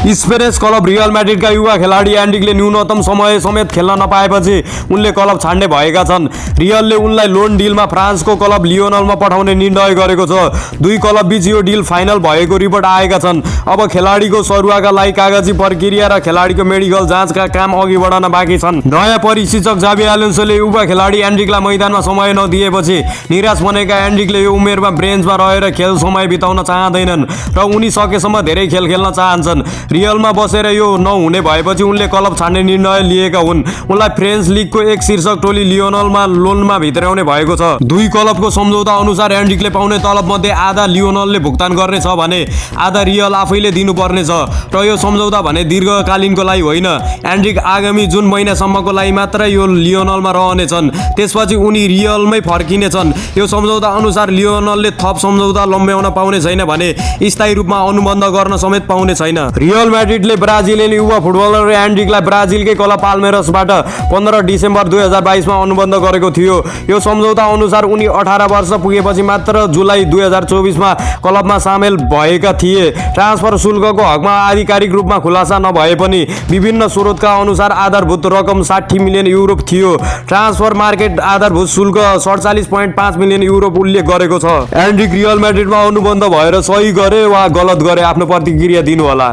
Spanish club real मैड्रिडका युवा खेलाडी एन्ड्रिकले न्यूनतम समय समेत खेल्न नपाएपछि उनले क्लब छाड्ने भएका छन्। रियलले उनलाई लोन डिलमा फ्रान्सको क्लब लियोनलमा पठाउने निर्णय गरेको छ। दुई क्लब बीच यो डिल फाइनल भएको रिपोर्ट आएका छन्। अब खेलाडीको सरुवाका लागि कागजी प्रक्रिया र खेलाडीको मेडिकल जाँचका काम अघि बढाउन बाँकी छन्। नयाँ परिशिक्षक जावी एलोन्सोले युवा खेलाडी एन्ड्रिकलाई मैदानमा समय नदिएपछि निराश बनेका एन्ड्रिकले यो उमेरमा बेन्चमा रहेर खेल समय बिताउन चाहँदैनन् र उनी सकेसम्म धेरै खेल खेल्न चाहन्छन्। रियलमा बसेर यो नहुने भएपछि उनले क्लब छाड्ने निर्णय लिएका हुन्। उनलाई फ्रेन्च लिगको एक शीर्षक टोली लियोनलमा लोनमा भित्राउने भएको छ। दुई क्लबको सम्झौता अनुसार एन्ड्रिकले पाउने तलब मध्ये आधा लियोनलले भुक्तान गर्नेछ भने आधा रियल आफैले दिनुपर्नेछ र यो सम्झौता भने दीर्घकालीनको लागि होइन। एन्ड्रिक आगामी जुन महिनासम्मको लागि मात्र यो लियोनलमा रहनेछन्, त्यसपछि उनी रियलमै फर्किनेछन्। यो सम्झौता अनुसार लियोनलले थप सम्झौता लम्ब्याउन पाउने छैन भने स्थायी रूपमा अनुबन्ध गर्न समेत पाउने छैन। रियल मैड्रिडले ब्राजिलियन युवा फुटबलर एन्ड्रिकलाई ब्राजिलकै क्लब पाल्मेरसबाट 15 डिसेम्बर 2022 मा अनुबन्ध गरेको थियो। यो सम्झौता अनुसार उनी 18 वर्ष पुगेपछि मात्र जुलाई 2024 मा क्लबमा सामेल भएका थिए। ट्रान्सफर शुल्कको हकमा आधिकारिक रूपमा खुलासा नभए पनि विभिन्न स्रोतका अनुसार आधारभूत रकम 60 मिलियन युरो थियो। ट्रान्सफर मार्केट आधारभूत शुल्क 47.5 मिलियन युरो उल्लेख गरेको छ। एन्ड्रिक रियल मैड्रिडमा अनुबन्ध भएर सही गरे वा गलत गरे आफ्नो प्रतिक्रिया दिनुहोला।